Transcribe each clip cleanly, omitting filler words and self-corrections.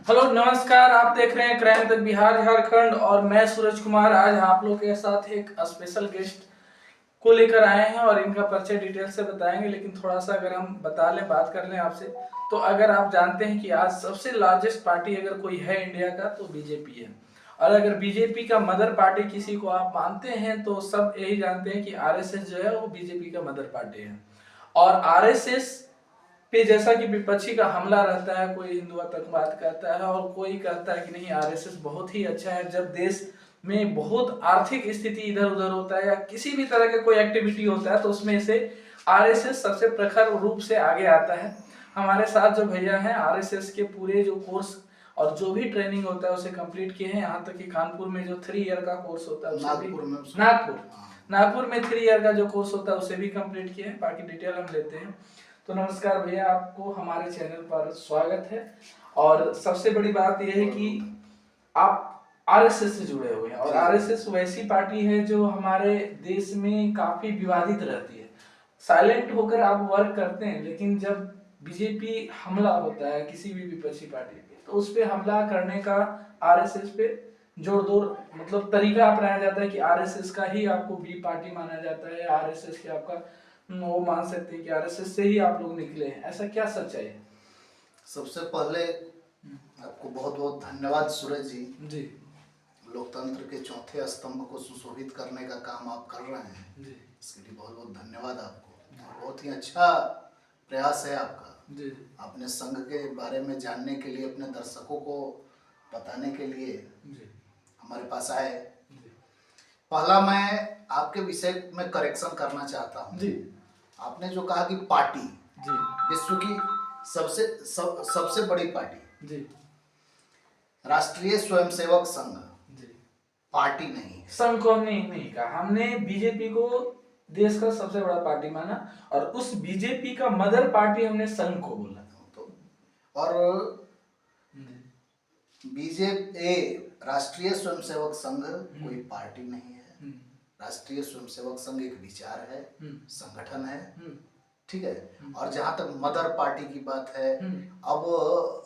Hello नमस्कार, आप देख रहे हैं क्राइम तक बिहार झारखंड और मैं सूरज कुमार। आज आप लोग के साथ एक स्पेशल गेस्ट को लेकर आए हैं और इनका परिचय डिटेल से बताएंगे। लेकिन थोड़ा सा अगर हम बता लें, बात कर लें आपसे, तो अगर आप जानते हैं कि आज सबसे लार्जेस्ट पार्टी अगर कोई है इंडिया का तो बीजेपी है। और अगर बीजेपी का मदर पार्टी किसी को आप मानते हैं तो सब यही जानते हैं कि आरएसएस जो है वो बीजेपी का मदर पार्टी है। और आरएसएस पे जैसा कि विपक्षी का हमला रहता है, कोई हिंदू आतंकवाद कहता है और कोई कहता है कि नहीं आरएसएस बहुत ही अच्छा है। जब देश में बहुत आर्थिक स्थिति इधर उधर होता है या किसी भी तरह का कोई एक्टिविटी होता है तो उसमें से आरएसएस सबसे प्रखर रूप से आगे आता है। हमारे साथ जो भैया हैं आरएसएस के पूरे जो कोर्स और जो भी ट्रेनिंग होता है उसे कंप्लीट किए हैं। यहाँ तक कि कानपुर में जो 3 ईयर का कोर्स होता है नागपुर में 3 ईयर का जो कोर्स होता है उसे भी कंप्लीट किए हैं। बाकी डिटेल हम लेते हैं। तो नमस्कार भैया, आपको हमारे चैनल पर स्वागत है। और सबसे बड़ी बात यह है कि आप आरएसएस से जुड़े हुए हैं और आरएसएस वैसी पार्टी है जो हमारे देश में काफी विवादित रहती है। साइलेंट होकर आप वर्क करते हैं, लेकिन जब बीजेपी हमला होता है किसी भी विपक्षी पार्टी पे तो उस पे हमला करने का आरएसएस पे जोरदार मतलब तरीका अपनाया जाता है कि आरएसएस का ही आपको बी पार्टी माना जाता है। आरएसएस के आपका वो मान सकते हैं कि आरएसएस से ही आप लोग निकले हैं, ऐसा क्या सच्चाई है? सबसे पहले आपको बहुत बहुत धन्यवाद सूरज जी। जी, लोकतंत्र के चौथे स्तंभ को सुशोभित करने का काम आप कर रहे हैं जी, इसके लिए बहुत बहुत धन्यवाद आपको। बहुत ही अच्छा प्रयास है आपका। जी, अपने संघ के बारे में जानने के लिए, अपने दर्शकों को बताने के लिए जी, हमारे पास आए। जी, पहला मैं आपके विषय में करेक्शन करना चाहता हूँ। जी, आपने जो कहा कि पार्टी जी, विश्व की सबसे बड़ी पार्टी जी, राष्ट्रीय स्वयंसेवक संघ जी। पार्टी नहीं है। संघ को हमने नहीं कहा, हमने बीजेपी को देश का सबसे बड़ा पार्टी माना और उस बीजेपी का मदर पार्टी हमने संघ को बोला। तो और बीजेपी राष्ट्रीय स्वयंसेवक संघ कोई पार्टी नहीं है। राष्ट्रीय स्वयंसेवक संघ एक विचार है, संगठन है, ठीक है। और जहां तक मदर पार्टी की बात है, अब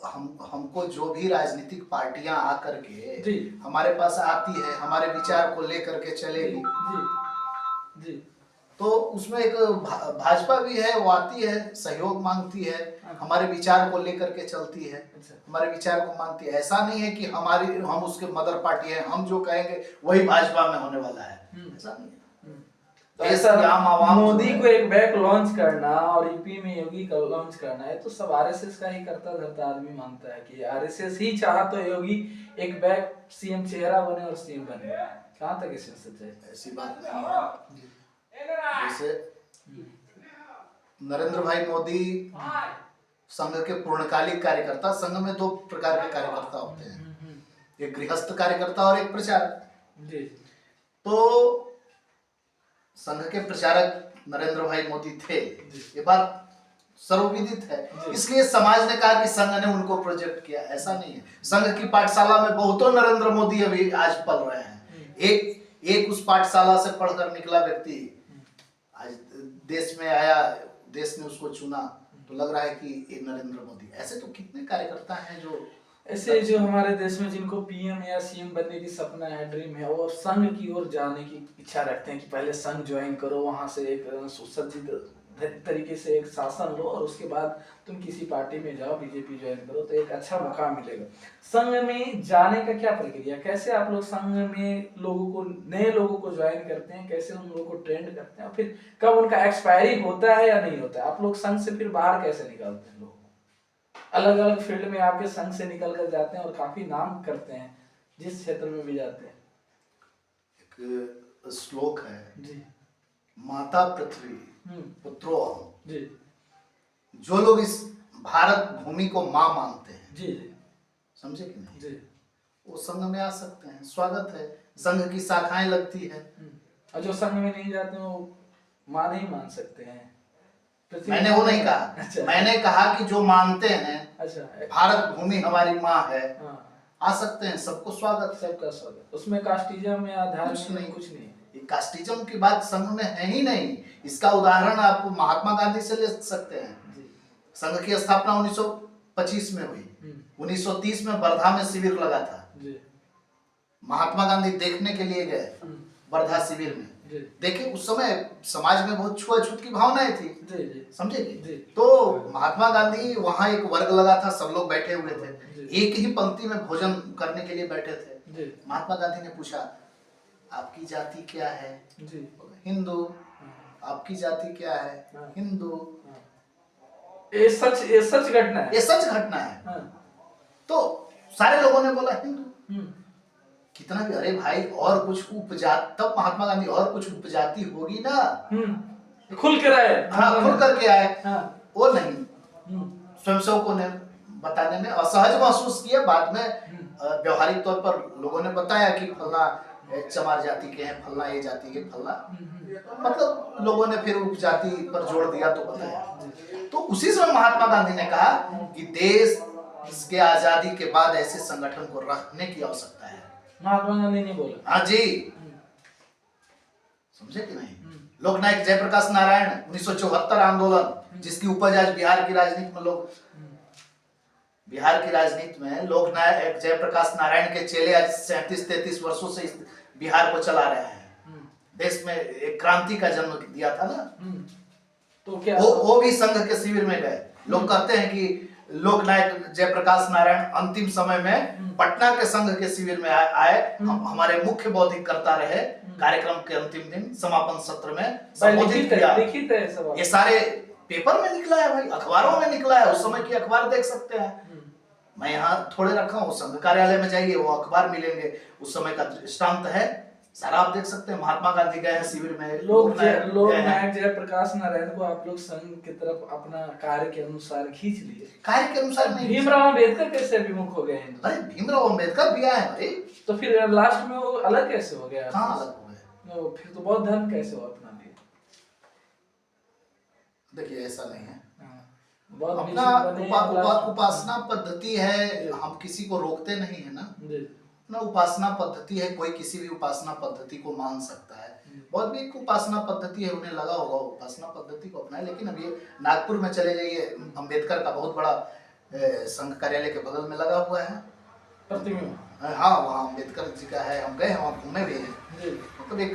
हमको जो भी राजनीतिक पार्टियां आकर के हमारे पास आती है, हमारे विचार को लेकर के चलेगी, जी, तो उसमें एक भाजपा भी है, वो आती है, सहयोग मांगती है, हमारे विचार को लेकर के चलती है, हमारे विचार को मानती है। ऐसा नहीं है कि हम उसके मदर पार्टी है, हम जो कहेंगे वही भाजपा में होने वाला है, ऐसा नहीं है। तो ऐसा मोदी को एक बैग लॉन्च करना और यूपी में योगी का लॉन्च करना है तो सब आरएसएस का ही करता धरता आदमी मानता है कि आरएसएस ही चाहा तो योगी एक बैग सीएम चेहरा बने और सीएम बने। कहां तक इसमें सच है? ऐसी बात नहीं है। जैसे नरेंद्र भाई मोदी संघ के पूर्णकालिक कार्यकर्ता, संघ में 2 प्रकार के कार्यकर्ता होते हैं, एक गृहस्थ कार्यकर्ता और एक प्रचारक। तो संघ के प्रचारक नरेंद्र भाई मोदी थे, ये बात सर्वविदित है। इसलिए समाज ने कहा कि संघ ने उनको प्रोजेक्ट किया, ऐसा नहीं है। संघ की पाठशाला में बहुतों नरेंद्र मोदी अभी आज पल रहे हैं। एक उस पाठशाला से पढ़कर निकला व्यक्ति आज देश में आया, देश ने उसको चुना, तो लग रहा है कि ये नरेंद्र मोदी। ऐसे तो कितने कार्यकर्ता हैं जो हमारे देश में जिनको पीएम या सीएम बनने की सपना है, ड्रीम है, वो संघ की ओर जाने की इच्छा रखते हैं कि पहले संघ ज्वाइन करो, वहां से एक सुसज्जित तरीके से एक शासन लो और उसके बाद तुम किसी पार्टी में जाओ, बीजेपी ज्वाइन करो तो एक अच्छा मौका मिलेगा। संघ में जाने का क्या प्रक्रिया, कैसे आप लोग संघ में लोगों को, नए लोगों को ज्वाइन करते हैं, कैसे उन लोगों को ट्रेंड करते हैं और फिर कब उनका एक्सपायरी होता है या नहीं होता है? आप लोग संघ से फिर बाहर कैसे निकालते हैं? लोग अलग अलग फील्ड में आपके संघ से निकल कर जाते हैं और काफी नाम करते हैं जिस क्षेत्र में भी जाते हैं। एक श्लोक है जी, माता पृथ्वी पुत्रो अहम्। जी, जो लोग इस भारत भूमि को माँ मानते हैं, जी, जी, समझे कि नहीं, जी, वो संघ में आ सकते हैं, स्वागत है। संघ की शाखाएं लगती है। और जो संघ में नहीं जाते वो मां नहीं मान सकते हैं। मैंने वो नहीं कहा। अच्छा। मैंने कहा कि जो मानते हैं अच्छा भारत भूमि हमारी माँ है, आ सकते हैं, सबको स्वागत, सबका स्वागत। उसमें कास्टिज्म या धर्म कुछ नहीं। ये कास्टिज्म की बात संघ में है ही नहीं। इसका उदाहरण आप महात्मा गांधी से ले सकते हैं। संघ की स्थापना 1925 में हुई, 1930 में वर्धा में शिविर लगा था जी। महात्मा गांधी देखने के लिए गए वर्धा शिविर में। देखिए उस समय समाज में बहुत छुआछूत की भावनाएं थी, समझे जी? तो महात्मा गांधी वहां एक वर्ग लगा था, सब लोग बैठे हुए थे, एक ही पंक्ति में भोजन करने के लिए बैठे थे। महात्मा गांधी ने पूछा आपकी जाति क्या है? हिंदू। आपकी जाति क्या है? हिंदू। ये सच घटना है, ये सच घटना है। तो सारे लोगों ने बोला हिंदू। कितना भी, अरे भाई और कुछ उपजाति, तब महात्मा गांधी और कुछ उपजाति होगी ना, खुल कर आए। हाँ, खुल करके आए। वो नहीं, स्वयंसेवकों ने बताने में असहज महसूस किया। बाद में व्यवहारिक तौर पर लोगों ने बताया कि फलना चमार जाति के हैं, फलना ये जाति के, फलना, मतलब लोगों ने फिर उपजाति पर जोर दिया तो बताया। तो उसी समय महात्मा गांधी ने कहा कि देश इसके आजादी के बाद ऐसे संगठन को रखने की आवश्यकता है। महात्मा गांधी ने बोला। हाँ जी, समझे कि नहीं? लोकनायक जयप्रकाश नारायण 1974 आंदोलन, जिसकी उपज आज बिहार की राजनीति में लोकनायक जयप्रकाश नारायण के चेले आज 37-33 वर्षों से इस बिहार को चला रहे हैं। देश में एक क्रांति का जन्म दिया था ना। तो क्या वो भी संघ के शिविर में गए। लोग कहते हैं कि लोकनायक जयप्रकाश नारायण अंतिम समय में पटना के संघ के शिविर में आए, हमारे मुख्य बौद्धिक करता रहे। कार्यक्रम के अंतिम दिन समापन सत्र में संबोधित किया। ये सारे पेपर में निकला है भाई, अखबारों में निकला है। उस समय की अखबार देख सकते हैं, मैं यहाँ थोड़े रखा हूँ, संघ कार्यालय में जाइए वो अखबार मिलेंगे, उस समय का दृष्टांत है, सारा आप देख सकते हैं। महात्मा गांधी गए हैं शिविर में, लोकनायक जयप्रकाश नारायण को आप लोग संघ की तरफ अपना कार्य के अनुसार खींच लिए। कार्य के अनुसार नहीं। भीमराव अम्बेडकर कैसे विमुख हो गए हैं? अरे भीमराव अम्बेडकर भी आए भाई, तो फिर लास्ट में वो अलग कैसे हो गया? कहाँ अलग हो गए? फिर तो बौद्ध धर्म कैसे हो अपना लिया? देखिए ऐसा नहीं है, अपना उपासना पद्धति है, हम किसी को रोकते नहीं है ना। अपना उपासना पद्धति है, कोई किसी भी उपासना पद्धति को मान सकता है। बहुत भी एक उपासना पद्धति है, उन्हें लगा होगा उपासना पद्धति को अपनाए। लेकिन अभी नागपुर में चले जाइए, अंबेडकर का बहुत बड़ा संघ कार्यालय के बगल में लगा हुआ है प्रतिमा। हाँ, वहाँ अंबेडकर जी का है, हम गए वहाँ घूमे भी हैं। मतलब एक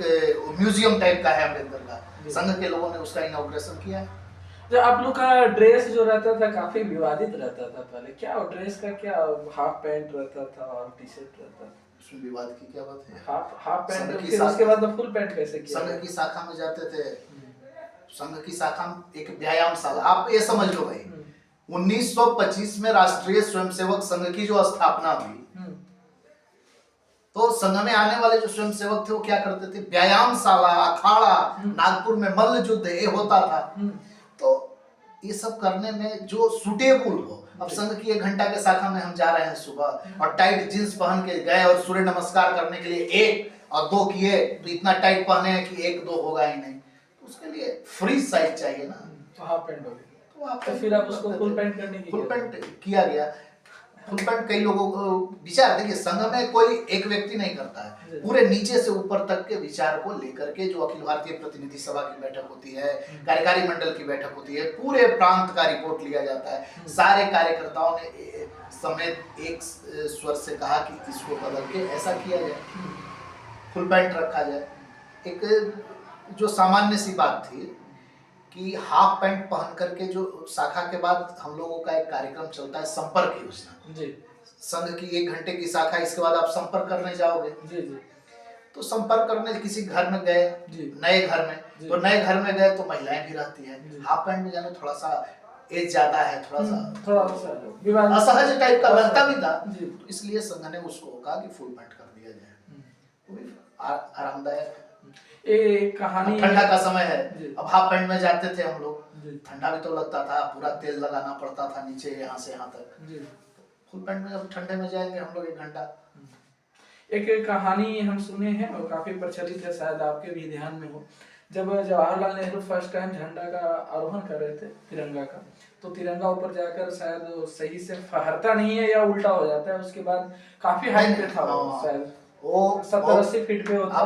म्यूजियम टाइप का है अम्बेडकर का। संघ के लोगों ने उसका इनॉग्रेशन किया है। जो आप लोग का ड्रेस जो रहता था काफी विवादित रहता था पहले, क्या ड्रेस का क्या हाफ पैंट रहता था और टी शर्ट रहता था? उसमें विवाद की क्या बात है? हाफ पैंट, फिर उसके बाद फुल पैंट कैसे किया? संघ की शाखा में जाते थे, संघ की शाखा में एक व्यायामशाला, आप ये समझ लो भाई, 1925 में राष्ट्रीय स्वयंसेवक संघ की जो स्थापना हुई, तो संघ में आने वाले जो स्वयंसेवक थे वो क्या करते थे? व्यायामशाला, अखाड़ा, नागपुर में मल्ल युद्ध ये होता था, तो ये सब करने में जो सुटेबल हो। अब संघ की 1 घंटा के शाखा में हम जा रहे हैं सुबह और टाइट जींस पहन के गए और सूर्य नमस्कार करने के लिए 1 और 2 किए, तो इतना टाइट पहने हैं कि 1-2 होगा ही नहीं, तो उसके लिए फ्री साइज चाहिए ना। तो हाफ पैंट हो गया, तो फिर आप उसको फुल पैंट करने की फुल पैंट किया गया। फुल पैंट कई लोगों को विचार, देखिए संघ में कोई एक व्यक्ति नहीं करता है, पूरे नीचे से ऊपर तक के विचार को लेकर के जो अखिल भारतीय प्रतिनिधि सभा की बैठक होती है, कार्यकारी मंडल की बैठक होती है, पूरे प्रांत का रिपोर्ट लिया जाता है। सारे कार्यकर्ताओं ने समेत एक स्वर से कहा कि इसको बदल के ऐसा किया जाए, फुल पैंट रखा जाए। एक जो सामान्य सी बात थी कि हाफ पैंट पहन करके जो शाखा के बाद हम लोगों का एक कार्यक्रम चलता है संपर्क योजना जी, संघ की 1 घंटे की शाखा, इसके बाद आप संपर्क करने जाओगे जी जी। तो संपर्क करने किसी घर में गए, नए घर में, तो नए घर में गए तो महिलाएं भी रहती हैं, हाफ पैंट में जाने थोड़ा सा एज ज्यादा है, थोड़ा सा असहज टाइप का लगता भी था, तो इसलिए संघ ने उसको कहा कि फुल पैंट कर दिया जाए, आरामदायक। एक कहानी, ठंडा का समय है, अब हाफ पैंट में जाते थे हम लोग, ठंडा भी तो लगता था, पूरा तेल लगाना पड़ता था नीचे यहाँ से यहाँ तक। फुल पैंट में अब ठंडे में जाएंगे हम लोग 1 घंटा। एक कहानी हम सुने हैं और काफी प्रचलित है, शायद आपके भी ध्यान में हो। जब जवाहरलाल नेहरू फर्स्ट टाइम झंडा का आरोहण कर रहे थे, तिरंगा का, तो तिरंगा ऊपर जाकर शायद सही से फहरता नहीं है या उल्टा हो जाता है, उसके बाद काफी हाइट पे था वो, शायद वो 70-80 फीट पे होता,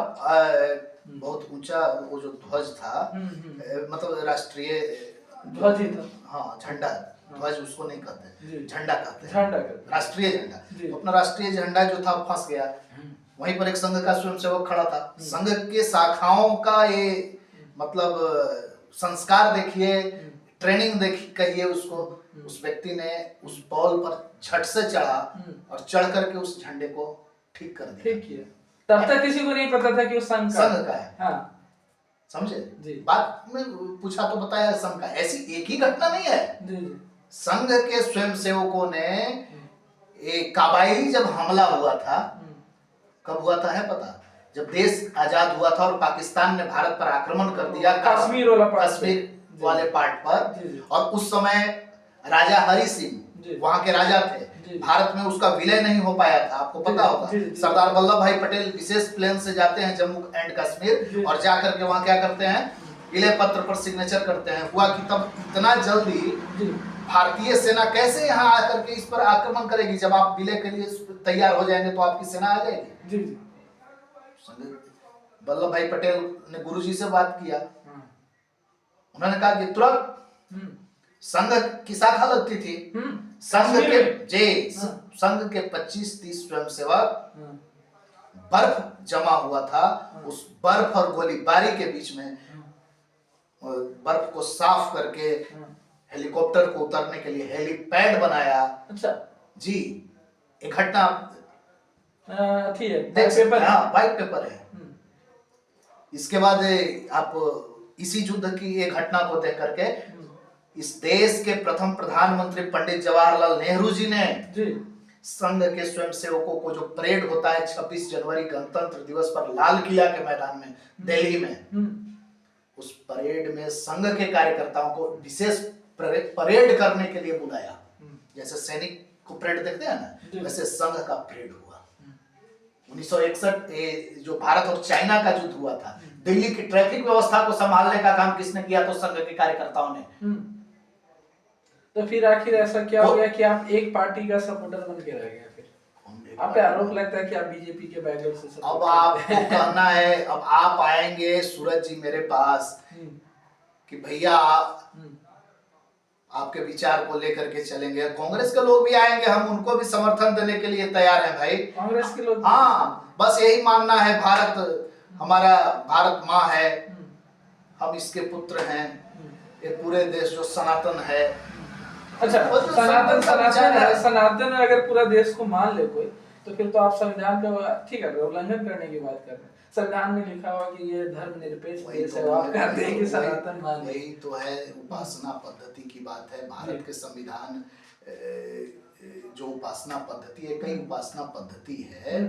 बहुत ऊंचा वो जो ध्वज था, मतलब राष्ट्रीय ध्वज ही था, हाँ झंडा, ध्वज उसको नहीं कहते, जी। झंडा कहते हैं, झंडा कहते हैं। राष्ट्रीय झंडा। जी। तो अपना राष्ट्रीय झंडा जो था फंस गया, वहीं पर एक संघ का स्वयंसेवक खड़ा था। संघ के शाखाओं का ये मतलब संस्कार देखिए, ट्रेनिंग देखिए कहिए उसको। उस व्यक्ति ने उस बॉल पर झट से चढ़ा और चढ़ करके उस झंडे को ठीक कर दिया। ठीक किया। तब तक किसी को नहीं पता था कि वो संघ का है। हाँ। समझे जी। बात में पूछा तो बताया संघ का। ऐसी एक ही घटना नहीं है। जी जी। संघ के स्वयंसेवकों ने एक काबाइली जब हमला हुआ था, कब हुआ था है पता? जब देश आजाद हुआ था और पाकिस्तान ने भारत पर आक्रमण कर दिया कश्मीर वाले पार्ट पर, और उस समय राजा हरि सिंह वहां के राजा थे। भारत में उसका विलय नहीं हो पाया था, आपको पता होगा। सरदार वल्लभ भाई पटेल विशेष प्लेन से जाते हैं जम्मू एंड कश्मीर और जाकर के वहां क्या करते हैं, विलय पत्र पर सिग्नेचर करते हैं। हुआ कि तब इतना जल्दी भारतीय सेना कैसे यहाँ आकर के इस पर आक्रमण करेगी? जब आप विलय के लिए तैयार हो जाएंगे तो आपकी सेना आ जाएगी। वल्लभ भाई पटेल ने गुरुजी से बात किया, उन्होंने कहा कि तुरंत संघ की शाखा लगती थी, संघ के 25-30 स्वयंसेवक, बर्फ जमा हुआ था, उस बर्फ और गोलीबारी के बीच में बर्फ को साफ करके हेलीकॉप्टर को उतरने के लिए हेलीपैड बनाया। अच्छा जी, एक घटना थी वाइट पेपर है। इसके बाद आप इसी युद्ध की एक घटना को देख करके इस देश के प्रथम प्रधानमंत्री पंडित जवाहरलाल नेहरू जी ने संघ के स्वयंसेवकों को जो परेड होता है 26 जनवरी गणतंत्र दिवस पर लाल किला के मैदान में दिल्ली में, उस परेड में संघ के कार्यकर्ताओं को विशेष परेड करने के लिए बुलाया। जैसे सैनिक को परेड देखते हैं ना, वैसे संघ का परेड हुआ। 1961 जो भारत और चाइना का युद्ध हुआ था, दिल्ली की ट्रैफिक व्यवस्था को संभालने का काम किसने किया? तो संघ के कार्यकर्ताओं ने। तो फिर आखिर ऐसा क्या हो गया कि आप एक पार्टी का सपोर्टर बन के रह गए? फिर आप पे आरोप लगता है कि आप बीजेपी के बैकग्राउंड से अब आपको कहना है, अब आप आएंगे सूरज जी मेरे पास कि भैया आपके विचार को लेकर के चलेंगे। कांग्रेस के लोग भी आएंगे, हम उनको भी समर्थन देने के लिए तैयार हैं भाई। कांग्रेस के लोग, हाँ, बस यही मानना है, भारत हमारा, भारत माँ है, हम इसके पुत्र हैं, ये पूरे देश जो सनातन है। अच्छा, सनातन अगर पूरा देश को मान ले कोई, तो फिर तो आप संविधान का ठीक है उल्लंघन करने की बात कर रहे हैं। संविधान में लिखा हुआ कि ये धर्मनिरपेक्ष देश है, आप कहते हैं कि सनातन मान ले। यही तो है, उपासना पद्धति की बात है। भारत के संविधान जो उपासना पद्धति है, कई उपासना पद्धति है,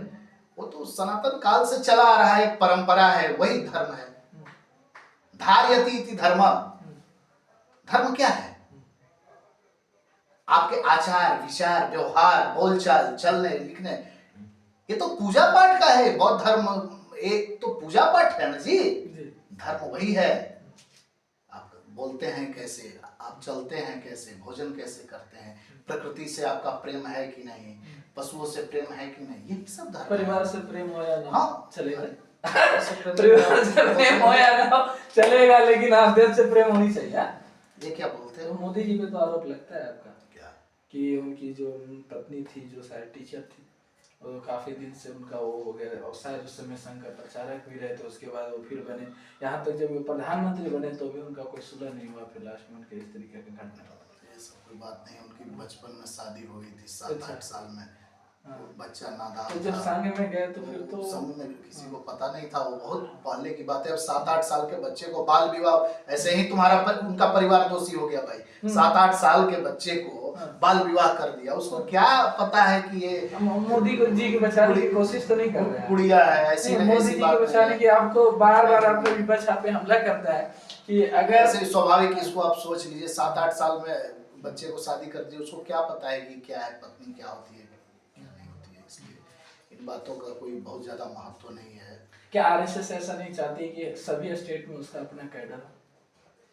वो तो सनातन काल से चला आ रहा है, एक परंपरा है, वही धर्म है। धार्यति इति धर्म। धर्म क्या है? आपके आचार विचार व्यवहार बोलचाल चलने लिखने, ये तो पूजा पाठ का है। बौद्ध धर्म एक तो पूजा पाठ है ना जी। धर्म वही है, आप बोलते हैं कैसे, आप चलते हैं कैसे, भोजन कैसे करते हैं, प्रकृति से आपका प्रेम है कि नहीं, पशुओं से प्रेम है कि नहीं, ये सब धर्म। परिवार से प्रेम हो या ना, हाँ चलेगा। परिवार से प्रेम हो या ना चलेगा, लेकिन आप देश से प्रेम होनी चाहिए। ये क्या बोलते हैं? मोदी जी पे तो आरोप लगता है आपका कि उनकी जो पत्नी थी, जो शायद टीचर थी, वो काफी दिन से उनका वो हो गया, और शायद उस समय संघ का प्रचारक भी रहे, तो उसके बाद वो फिर बने, यहाँ तक जब वो प्रधानमंत्री बने तो भी उनका कोई सुलह नहीं हुआ। फिर लास्ट में उनके इस तरीके की घटना। ये सब कोई बात नहीं, उनकी बचपन में शादी हो गई थी, 7-8 साल में, बच्चा नादान। तो जब संघ में गए तो फिर तो संघ में किसी को पता नहीं था, वो बहुत पहले की बात है। अब 7-8 साल के बच्चे को बाल विवाह, ऐसे ही उनका परिवार दोषी हो गया भाई। 7-8 साल के बच्चे को बाल विवाह कर दिया, उसको क्या पता है कि ये मोदी जी को बचाने की कोशिश तो नहीं कर रहे हैं, गुड़िया है ऐसी नहीं। मोदी जी को बचाने की आपको बार-बार आपको विपक्ष आप पे हमला करता है कि अगर ऐसे स्वाभाविक, इसको आप सोच लीजिए, 7-8 साल में बच्चे को शादी कर दी, उसको क्या पता है कि क्या है पत्नी, क्या होती है क्या नहीं होती है। इसलिए इन बातों का कोई बहुत ज्यादा महत्व नहीं है। क्या आरएसएस ऐसा नहीं चाहती कि सभी स्टेट में उसका अपना कैडर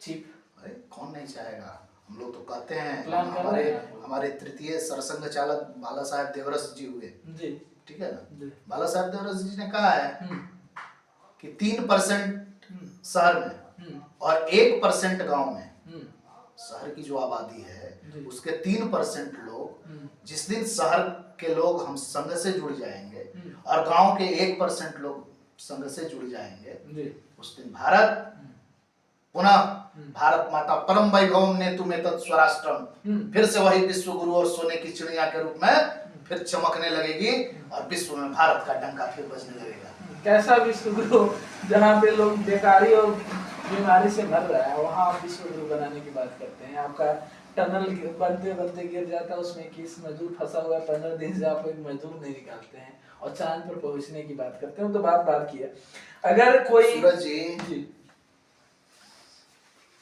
चीफ? अरे कौन नहीं चाहेगा, हम लोग तो कहते हैं। हमारे तृतीय सरसंघ चालक बाला साहेब देवरस जी हुए जी, ठीक है ना। बाला साहेब देवरस जी ने कहा है कि 3% शहर में और 1% गांव में शहर की जो आबादी है जी। उसके 3% लोग, जिस दिन शहर के लोग हम संघ से जुड़ जाएंगे और गांव के 1% लोग संघ से जुड़ जाएंगे जी। उस दिन भारत पुनः भारत माता परम वैभवम ने तुम्हें तत् स्वराष्ट्रम, फिर से वही विश्व गुरु और सोने की चिड़िया के रूप में फिर चमकने लगेगी और विश्व में भारत का डंका फिर बजने लगेगा। कैसा विश्व गुरु, जहाँ पे लोग बेकारी और बीमारी से मर रहा है वहाँ आप विश्व गुरु बनाने की बात करते हैं। आपका टनल बनते बनते गिर जाता है, उसमें 21 मजदूर फंसा हुआ है, 15 दिन से आप एक मजदूर नहीं निकालते हैं और चांद पर पहुंचने की बात करते हैं। तो बात की है। अगर कोई सूरज जी,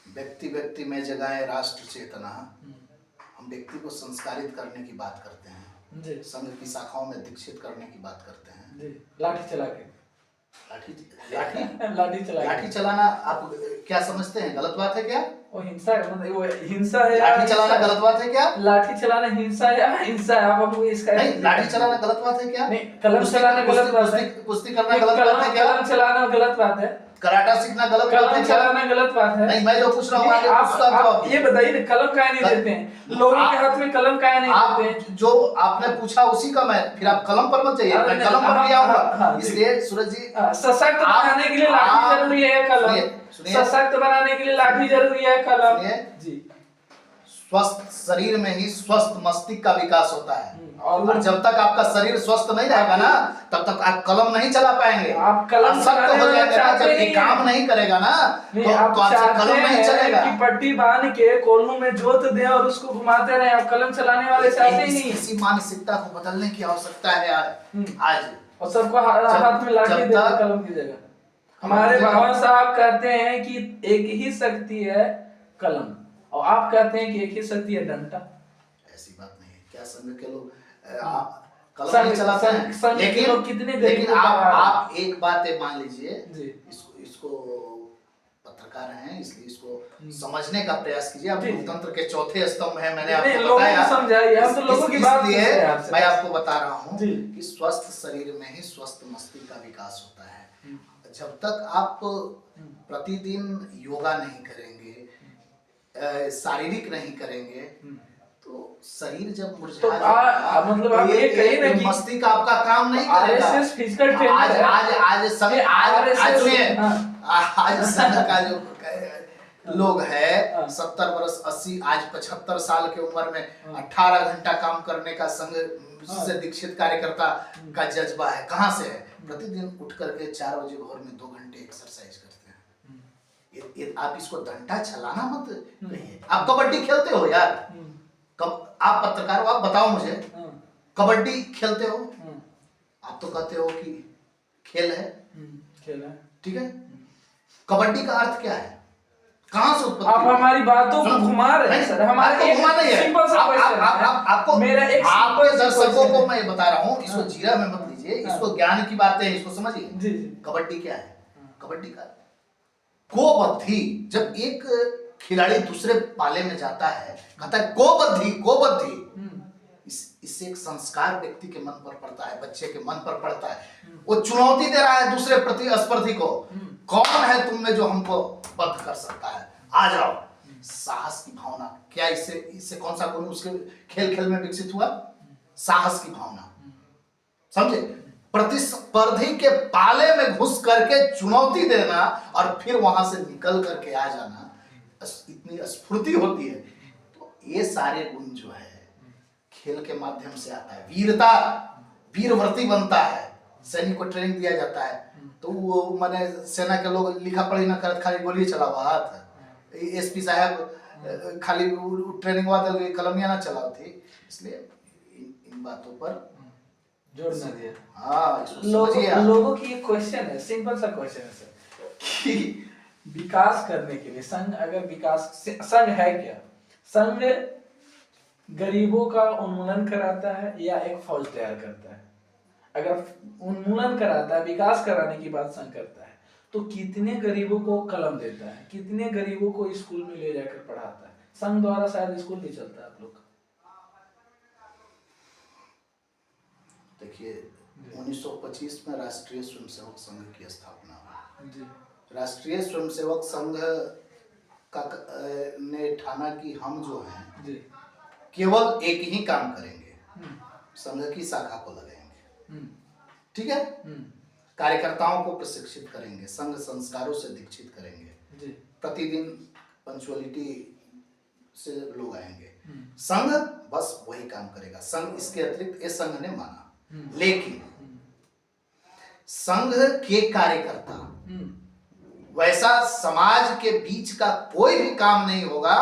व्यक्ति व्यक्ति में जगाए राष्ट्र चेतना, हम व्यक्ति को संस्कारित करने की बात करते हैं जी, संघ की शाखाओं में दीक्षित करने की बात करते हैं जी, लाठी चला के लाठी चलाना आप क्या समझते हैं, गलत बात है क्या? वो हिंसा है, मतलब वो हिंसा है। लाठी चलाना गलत बात है क्या? लाठी चलाना हिंसा है या हिंसा है? आप हमको इसका नहीं, लाठी चलाना गलत बात है क्या? नहीं, कलम चलाना गलत बात है। कुश्ती करना गलत बात है क्या? कलम चलाना गलत बात है। कराटा सीखना गलत बात है कलम क्या? चलाना गलत बात है। नहीं, मैं जो पूछ रहा हूँ आगे आप ये बताइए ना, कलम काहे नहीं देते हैं लोगों के हाथ में? कलम काहे नहीं देते हैं? जो आपने पूछा उसी का मैं, फिर आप कलम पर मत जाइए, मैं कलम पर भी आऊंगा। इसलिए सूरज जी, सशक्त बनाने के लिए लाठी जरूरी है कलम? सशक्त बनाने के लिए लाठी जरूरी है कलम? जी। स्वस्थ शरीर में ही स्वस्थ मस्तिष्क का विकास होता है और जब तक आपका शरीर स्वस्थ नहीं रहेगा ना तब तक आप कलम नहीं चला पाएंगे। आप कलम सख्त हो जाएगा ना, जब ये काम नहीं करेगा ना तो आपसे कलम नहीं चलेगा। कि पट्टी बांध के कोल्हू में जोत दे और उसको घुमाते रहे, आप कलम चलाने वाले चाहते ही नहीं। इसी मानसिकता को बदलने की आवश्यकता है आज। और सबको हाथ में लाठी दे कलम की जगह। हमारे बाबा साहब कहते हैं कि एक ही शक्ति है कलम, और आप कहते हैं कि एक ही शक्ति है डंडा। ऐसी बात नहीं है। क्या संघ के लोग कलम नहीं चलाते हैं? लेकिन आप एक बात मान लीजिए, इसको पत्रकार हैं इसलिए इसको समझने का प्रयास कीजिए। आप लोकतंत्र के चौथे स्तंभ है, मैंने आपको बताया, समझाइए, हम तो लोगों की बात इसलिए मैं आपको बता रहा हूँ कि स्वस्थ शरीर में ही स्वस्थ मस्तिष्क का विकास होता है। जब तक आप प्रतिदिन योगा नहीं करेंगे, शारीरिक नहीं करेंगे तो शरीर जब मुरझा जाएगा, मतलब आप ये कहिए ना कि मस्तिष्क आपका काम नहीं करेगा। आरएसएस फिजिकल ट्रेनर आज सुनिए, आज संघ का जो लोग है 70 वर्ष 80 आज 75 साल की उम्र में 18 घंटा काम करने का संघ से दीक्षित कार्यकर्ता का जज्बा है। कहाँ से है? प्रतिदिन उठ करके 4 बजे भोर में 2 घंटे एक्सरसाइज करते हैं। आप इसको डंडा चलाना मत कहिए। आप कबड्डी खेलते हो यार, आप पत्रकार हो, आप बताओ मुझे, कबड्डी खेलते हो? आप तो कहते हो कि खेल है, ठीक है। कबड्डी का अर्थ क्या है? कहां से उत्पत्ति? आप हमारी बातों को घुमा रहे हैं सर। हमारे एक घुमा नहीं है, सिंपल सा क्वेश्चन आपको मेरा एक आपके दर्शकों को मैं बता रहा हूँ, इसको जीरा में मत लीजिए, इसको ज्ञान की बातें हैं, इसको समझिए। जी। कबड्डी क्या है? कबड्डी का कोबद्धि, जब एक खिलाड़ी दूसरे पाले में जाता है, कहता है कोबद्धि, इससे एक संस्कार व्यक्ति के मन पर पड़ता है, बच्चे के मन पर पड़ता है। वो चुनौती दे रहा है दूसरे प्रतिस्पर्धी को, कौन है तुम में जो हमको बद्ध कर सकता है, आ जाओ। साहस की भावना, क्या इससे कौन सा गुण उसके खेल में विकसित हुआ? साहस की भावना, समझे? प्रतिस्पर्धी के पाले में घुस करके चुनौती देना और फिर वहां से निकल करके आ जाना, इतनी स्फूर्ति होती है। तो ये सारे गुण जो है खेल के माध्यम से आता है। वीरव्रती बनता है, सैनिक को ट्रेनिंग दिया जाता है तो वो माने सेना के लोग लिखा पढ़ी ना करत, खाली गोली चलावा हाथ। एसपी साहब खाली ट्रेनिंग हुआ था, कलमिया ना चलाओ थी। इसलिए इन बातों पर जोर ना दिया। हाँ, लोगों की एक क्वेश्चन है, सिंपल सा क्वेश्चन है सर, कि विकास करने के लिए संघ, अगर विकास संघ है क्या? संघ गरीबों का उन्मूलन कराता है या एक फौज तैयार करता है? अगर उन्मूलन कराता है, विकास कराने की बात संघ करता है, तो कितने गरीबों को कलम देता है, कितने गरीबों को स्कूल में ले जाकर पढ़ाता है? संघ द्वारा शायद स्कूल भी चलता है आप लोग का। देखिए 1925 में राष्ट्रीय स्वयंसेवक संघ की स्थापना हुई। राष्ट्रीय स्वयंसेवक संघ ने ठाना कि हम जो हैं जी केवल एक ही काम करेंगे, संघ की शाखा को लगाएंगे। ठीक है, कार्यकर्ताओं को प्रशिक्षित करेंगे, संघ संस्कारों से दीक्षित करेंगे, प्रतिदिन पंचुअलिटी से लोग आएंगे। संघ बस वही काम करेगा, संघ इसके अतिरिक्त ये संघ ने माना। लेकिन संघ के कार्यकर्ता वैसा समाज के बीच का कोई भी काम नहीं होगा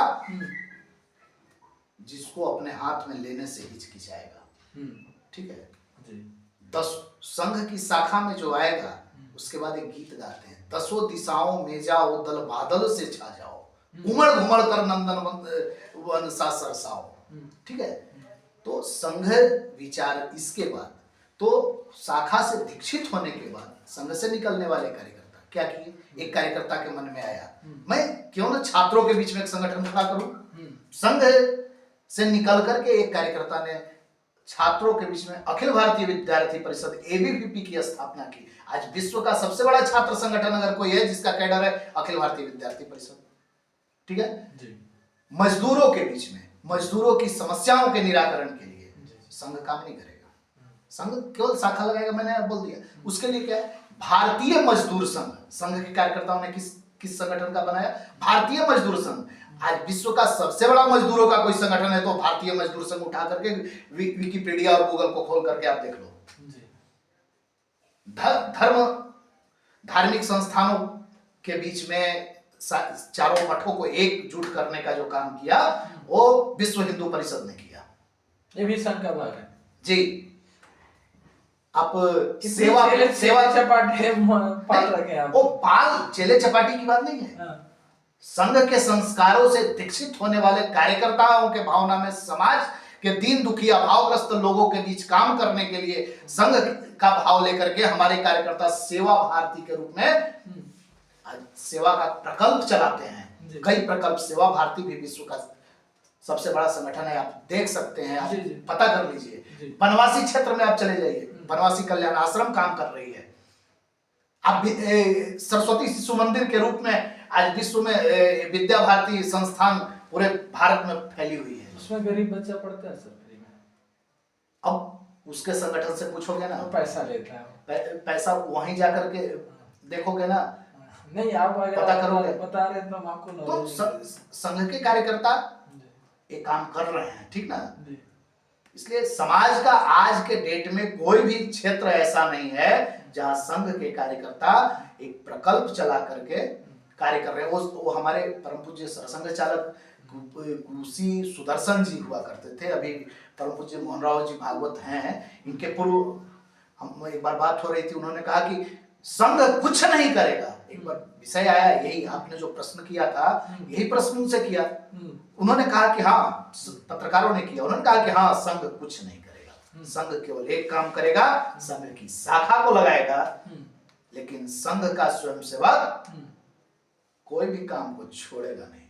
जिसको अपने हाथ में लेने से हिचकिचाएगा। ठीक है जी। 10 संघ की शाखा में जो आएगा उसके बाद एक गीत गाते हैं, 10 दिशाओं में जाओ दल बादल से छा जाओ, उमड़ घुमड़ कर नंदन वन सा सरसाओ। ठीक है, तो संघ विचार इसके बाद, तो शाखा से दीक्षित होने के बाद संघ से निकलने वाले कार्यकर्ता क्या किए, एक कार्यकर्ता के मन में आया मैं क्यों ना छात्रों के बीच में एक संगठन खड़ा करूं। संघ से निकल करके एक कार्यकर्ता ने छात्रों के बीच में अखिल भारतीय विद्यार्थी परिषद एबीवीपी की स्थापना की। आज विश्व का सबसे बड़ा छात्र संगठन अगर कोई है जिसका कैडर है, अखिल भारतीय विद्यार्थी परिषद। ठीक है जी। मजदूरों के बीच में मजदूरों की समस्याओं के निराकरण के लिए संघ काम नहीं करेगा, संघ केवल शाखा लगाएगा, मैंने बोल दिया। उसके लिए क्या है, भारतीय मजदूर संघ, संघ के कार्यकर्ताओं ने किस संगठन का बनाया, भारतीय मजदूर संघ। आज विश्व का सबसे बड़ा मजदूरों का कोई संगठन है तो भारतीय मजदूर संघ। उठा करके विकिपीडिया और गूगल को खोल करके आप देख लो। धार्मिक संस्थानों के बीच में चारों मठों को एकजुट करने का जो काम किया वो विश्व हिंदू परिषद ने किया। ये भी संघ का भाग है जी। आप सेवा चपाटी पाल रखे हैं, वो पाल चेले चपाटी की बात नहीं है। संघ के संस्कारों से दीक्षित होने वाले कार्यकर्ताओं के भावना में समाज के दीन दुखी अभावग्रस्त लोगों के बीच काम करने के लिए संघ का भाव लेकर के हमारे कार्यकर्ता सेवा भारती के रूप में सेवा का प्रकल्प चलाते हैं। कई प्रकल्प, सेवा भारती भी विश्व का सबसे बड़ा संगठन है, आप देख सकते हैं, आप पता कर लीजिए। बनवासी क्षेत्र में आप चले जाइए, बनवासी कल्याण आश्रम काम कर रही है। आप सरस्वती शिशु मंदिर के रूप में आज विश्व में विद्या भारती संस्थान पूरे भारत में फैली हुई है। उसमें गरीब बच्चा पढ़ता है सर फ्री में। अब उसके संगठन से पूछोगे ना, पैसा लेता है, पैसा वहीं जाकर के देखोगे ना, नहीं आप पता करोगे, बता रहे तो आपको तो संघ के कार्यकर्ता ये काम कर रहे हैं। ठीक ना, इसलिए समाज का आज के डेट में कोई भी क्षेत्र ऐसा नहीं है जहां संघ के कार्यकर्ता एक प्रकल्प चला करके कार्य कर रहे हैं। वो हमारे परम पूज्य सरसंघ चालक कृषि सुदर्शन जी हुआ करते थे, अभी परम पूज्य मोहन राव जी भागवत हैं। इनके पूर्व हम एक बार बात हो रही थी, उन्होंने कहा कि संघ कुछ नहीं करेगा। एक बार विषय आया, यही आपने जो प्रश्न किया था यही प्रश्न उनसे किया। उन्होंने कहा कि हाँ, पत्रकारों ने किया, उन्होंने कहा कि हाँ संघ कुछ नहीं करेगा, संघ केवल एक काम करेगा, संघ की शाखा को लगाएगा, लेकिन संघ का स्वयंसेवक कोई भी काम को छोड़ेगा नहीं।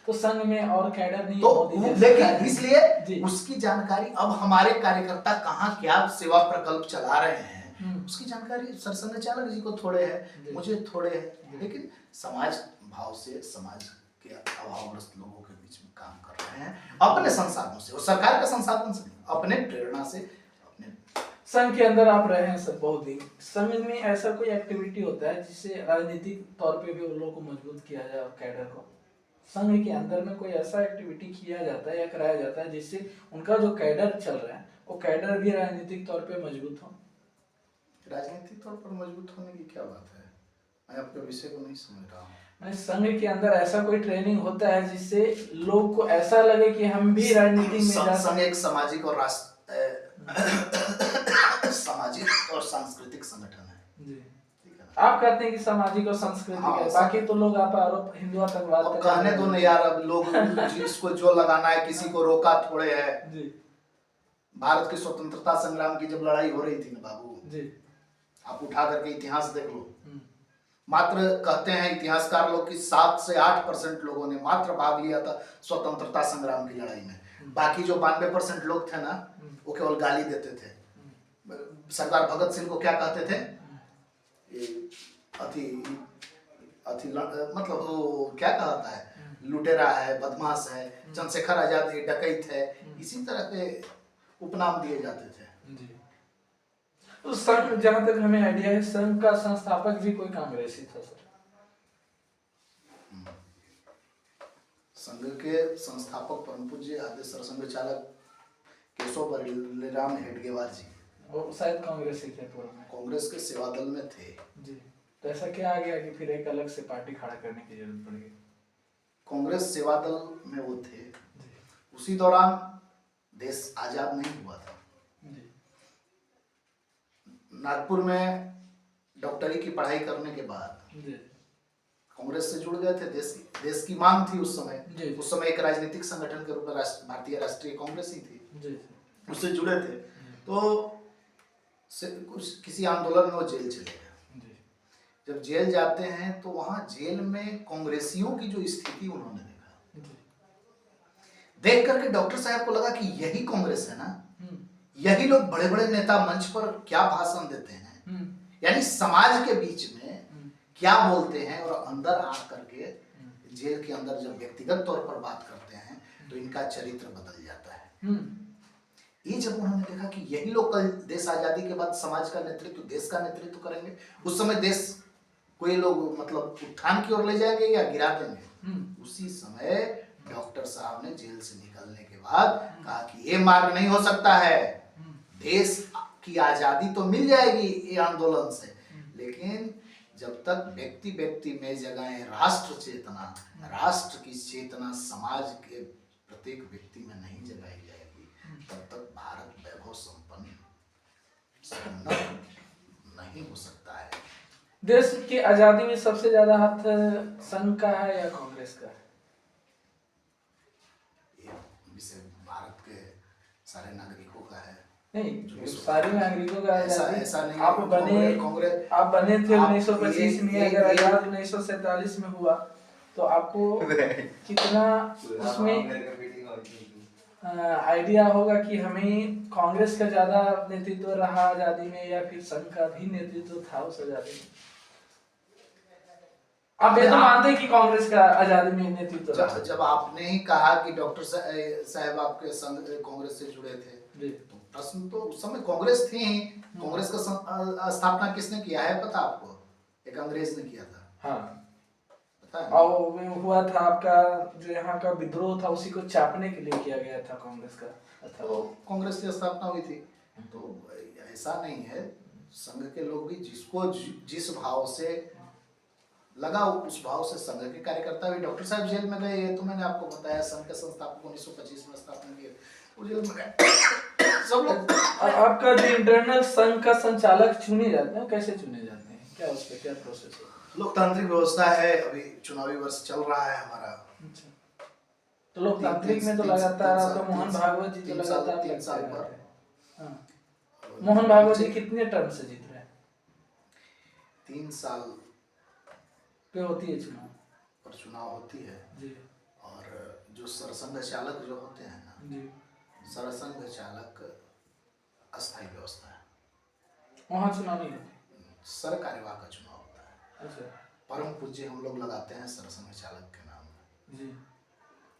तो संघ में और कैडर नहीं तो, लेकिन इसलिए उसकी जानकारी अब हमारे कार्यकर्ता कहाँ क्या सेवा प्रकल्प चला रहे हैं उसकी जानकारी सरसंघ चालक जी को थोड़े है, मुझे थोड़े है, लेकिन समाज भाव से समाज के अभावग्रस्त लोगों के बीच में काम कर रहे हैं अपने संसाधनों से, और सरकार का संसाधन से, अपने प्रेरणा से। अपने संघ के अंदर आप रहे हैं सब बहुत दिन, संघ में ऐसा कोई एक्टिविटी होता है जिससे राजनीतिक तौर पे भी उन लोगों को मजबूत किया जाए, कैडर को संघ के अंदर में कोई ऐसा एक्टिविटी किया जाता है या कराया जाता है जिससे उनका जो कैडर चल रहा है वो कैडर भी राजनीतिक तौर पे मजबूत हो? राजनीतिक तौर पर मजबूत होने की क्या बात है, मैं आपके विषय को नहीं समझ रहा हूँ। मैं संघ के अंदर ऐसा कोई ट्रेनिंग होता है जिससे लोग को ऐसा लगे कि हम भी राजनीति में जा सकते हैं? संघ एक सामाजिक और सामाजिक और सांस्कृतिक संगठन है जी। आप कहते हैं कि सामाजिक और सांस्कृतिक है, बाकी तो लोग आप आरोप हिंदू आतंकवाद कहने दो ना यार। अब लोग जिसको जो लगाना है, किसी को रोका थोड़े है जी। भारत की स्वतंत्रता संग्राम की जब लड़ाई हो रही थी ना बाबू जी, आप उठा करके इतिहास देख लो, मात्र कहते हैं इतिहासकार लोग कि 7 से 8% लोगों ने मात्र भाग लिया था स्वतंत्रता संग्राम की लड़ाई में। बाकी जो 92% लोग थे ना वो केवल गाली देते थे। सरदार भगत सिंह को क्या कहते थे, मतलब वो क्या कहता है, लुटेरा है, बदमाश है, चंद्रशेखर आजाद डकैत है, इसी तरह के उपनाम दिए जाते थे। जी। तो संघ, जहां तक हमें आइडिया है, संघ का संस्थापक भी कोई कांग्रेसी था सर? संघ के संस्थापक परम पूज्य आद्य सरसंघ चालक केशव बलिराम हेडगेवार जी, वो शायद कांग्रेसी थे पूर्व में। कांग्रेस के सेवा दल में थे जी। तो ऐसा क्या आ गया कि फिर एक अलग से पार्टी खड़ा करने की जरूरत पड़ गई? कांग्रेस सेवा दल में वो थे। जी। उसी दौरान देश आजाद नहीं हुआ था। जी। नागपुर में डॉक्टरी की पढ़ाई करने के बाद जी। कांग्रेस से जुड़ गए थे। देश की मांग थी उस समय। जी। उस समय एक राजनीतिक संगठन के रूप में भारतीय राष्ट्रीय कांग्रेस ही थी। जी। उससे जुड़े थे। तो किसी आंदोलन में वो जेल चले गए। जब जेल जाते हैं तो वहां जेल में कांग्रेसियों की जो स्थिति उन्होंने देखा, देख करके डॉक्टर साहब को लगा कि यही कांग्रेस है ना, यही लोग बड़े बड़े नेता मंच पर क्या भाषण देते हैं, यानी समाज के बीच में क्या बोलते हैं, और अंदर आ करके जेल के अंदर जब व्यक्तिगत तौर पर बात करते हैं तो इनका चरित्र बदल जाता है। ये जब उन्होंने देखा कि यही लोग कल देश आजादी के बाद समाज का नेतृत्व, देश का नेतृत्व करेंगे, उस समय देश को ये लोग मतलब उत्थान की ओर ले जाएंगे या गिरा देंगे, उसी समय डॉक्टर साहब ने जेल से निकलने के बाद कहा कि ये मार्ग नहीं हो सकता है, देश की आजादी तो मिल जाएगी ये आंदोलन से, लेकिन जब तक व्यक्ति व्यक्ति में जगाएं राष्ट्र चेतना, राष्ट्र की चेतना समाज के प्रत्येक व्यक्ति में नहीं जगाई जाएगी, तब तक भारत वैभव संपन्न नहीं हो सकता है। देश की आजादी में सबसे ज्यादा हाथ संघ का है या कांग्रेस का है? ये विषय भारत के सारे नागरिकों का है। नहीं, सारे नागरिकों का ऐसा नहीं। आप बने थे 1925 में, अगर आजाद 1947 में हुआ तो आपको कितना उसमें आइडिया होगा कि हमें कांग्रेस का ज्यादा नेतृत्व रहा आजादी में या फिर संघ का भी नेतृत्व था उस आजादी में? आप ये तो मानते हैं कि कांग्रेस का आजादी में नेतृत्व रहा? जब आपने ही कहा कि डॉक्टर साहब आपके संघ कांग्रेस से जुड़े थे, तो प्रश्न तो उस समय कांग्रेस थी ही। कांग्रेस का स्थापना किसने किया है पता आपको? एक अंग्रेज ने किया था। हाँ, और हुआ था आपका जो यहाँ का विद्रोह था, उसी को चापने के लिए किया गया था कांग्रेस का। तो कांग्रेस की स्थापना हुई थी। तो ऐसा नहीं है, संघ के लोग भी जिसको जिस भाव से लगा उस भाव से संघ के कार्यकर्ता भी। डॉक्टर साहब जेल में गए, ये तो मैंने आपको बताया, संघ के संस्थापक 1925 में स्थापना किए, वो जेल में गए सब लोग। आपका जो इंटरनल संघ का संचालक चुने जाते हैं, कैसे चुने जाते हैं, क्या उस पर क्या प्रोसेस है? लोकतांत्रिक व्यवस्था है, अभी चुनावी वर्ष चल रहा है हमारा। अच्छा। तो लोकतांत्रिक में तो लगातार आपका मोहन भागवत जी तो लगातार 3 साल पर। हाँ। मोहन भागवत जी कितने टर्म से जीत रहे हैं? 3 साल पे होती है चुनाव, पर चुनाव होती है जी। और जो सरसंघ चालक जो होते हैं ना जी, सरसंघ चालक अस्थायी व्यवस्था है, वहाँ चुनाव नहीं होती, सर कार्यवाह का चुनाव होता है। अच्छा। परम पूज्य हम लोग लगाते हैं सरसंघ चालक के नाम जी।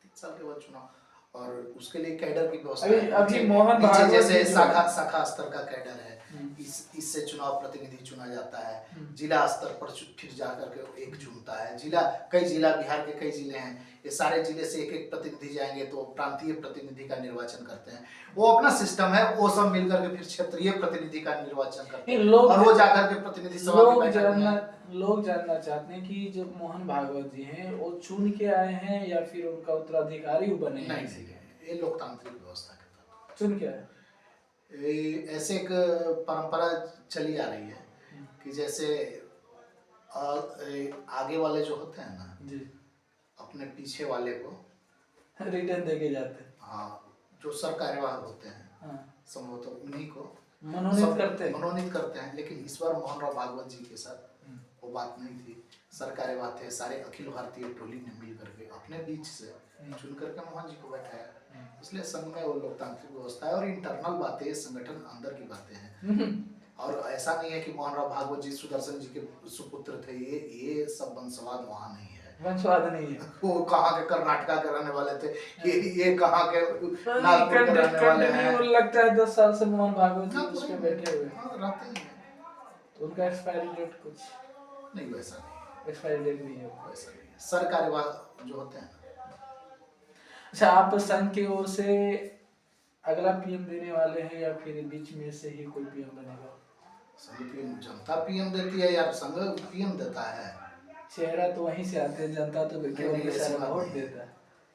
3 साल के बाद चुनाव, और उसके लिए कैडर की व्यवस्था है। अभी मोहन भागवत जैसे शाखा स्तर का कैडर है, इससे चुनाव प्रतिनिधि चुना जाता है। जिला स्तर पर फिर जाकर के एक चुनता है। कई जिला बिहार के कई जिले हैं, ये सारे जिले से एक प्रतिनिधि जाएंगे तो प्रांतीय प्रतिनिधि का निर्वाचन करते हैं। वो अपना सिस्टम है, वो सब मिलकर के फिर क्षेत्रीय प्रतिनिधि का निर्वाचन करते हैं और वो जाकर के प्रतिनिधि सभा में बैठते हैं। लोग जानना चाहते हैं कि जो मोहन भागवत जी हैं वो चुन के आए हैं या फिर उनका उत्तराधिकारी बने? नहीं, ये लोकतांत्रिक व्यवस्था के तहत चुन के आए। ऐसे एक परंपरा चली आ रही है कि जैसे आगे वाले जो होते हैं ना जी, अपने पीछे वाले को रिटर्न देके जाते हैं। हाँ, जो सर कार्यवाह होते हैं, हाँ, संभवतः उन्हीं को मनोनीत करते हैं। लेकिन इस बार मोहन राव भागवत जी के साथ वो बात नहीं थी। सर कार्यवाह थे, सारे अखिल भारतीय टोली ने मिल करके अपने बीच से चुन करके मोहन जी को बैठाया। इसलिए संघ में वो लोकतांत्रिक व्यवस्था है और इंटरनल बातें, संगठन अंदर की बातें हैं। और ऐसा नहीं है कि मोहन राव भागवत जी सुदर्शन जी के सुपुत्र थे, ये सब वंशवाद वहाँ नहीं है। वंशवाद नहीं है। वो कहाँ के कर्नाटका के रहने वाले थे, ये कहाँ के नागपुर के रहने वाले हैं। लगता है 10 साल से मोहन भागवत जी उस पे बैठे हुए हाँ, रहते ही हैं। तो उनका एक्सपायरी डेट कुछ नहीं, वैसा नहीं, एक्सपायरी डेट नहीं है। वैसा नहीं है। सरकारी जो होते हैं। अच्छा, आप संघ की ओर से अगला पीएम देने वाले हैं या फिर बीच में से ही कोई पीएम बनेगा? संघ पीएम, जनता पीएम देती है यार, संघ पीएम देता है। चेहरा तो वहीं से आते हैं, जनता तो वोट देता है।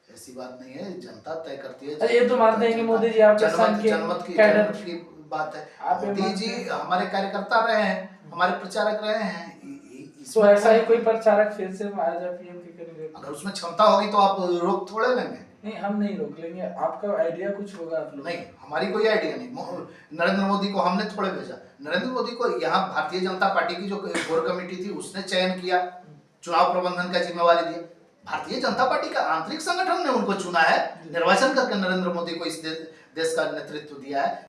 ऐसी बात नहीं है, जनता तय करती है। अच्छा, ये तो मानते हैं कि मोदी जी आपके संघ के जनमत की बात है। मोदी जी हमारे कार्यकर्ता रहे हैं, हमारे प्रचारक रहे हैं। तो ऐसा ही कोई प्रचारक फिर से आ जाए पीएम के कैंडिडेट, अगर उसमें क्षमता होगी तो आप रोक थोड़े लेंगे। नहीं, हम नहीं रोक लेंगे। आपका आइडिया कुछ होगा आप लोग? नहीं, हमारी कोई आइडिया नहीं। नरेंद्र मोदी को हमने थोड़े भेजा। नरेंद्र मोदी को यहाँ भारतीय जनता पार्टी की जो कोर कमेटी थी उसने चयन किया, चुनाव प्रबंधन का जिम्मेवारी दी। भारतीय जनता पार्टी का आंतरिक संगठन ने उनको चुना है, निर्वाचन करके नरेंद्र मोदी को इस देश का नेतृत्व दिया है।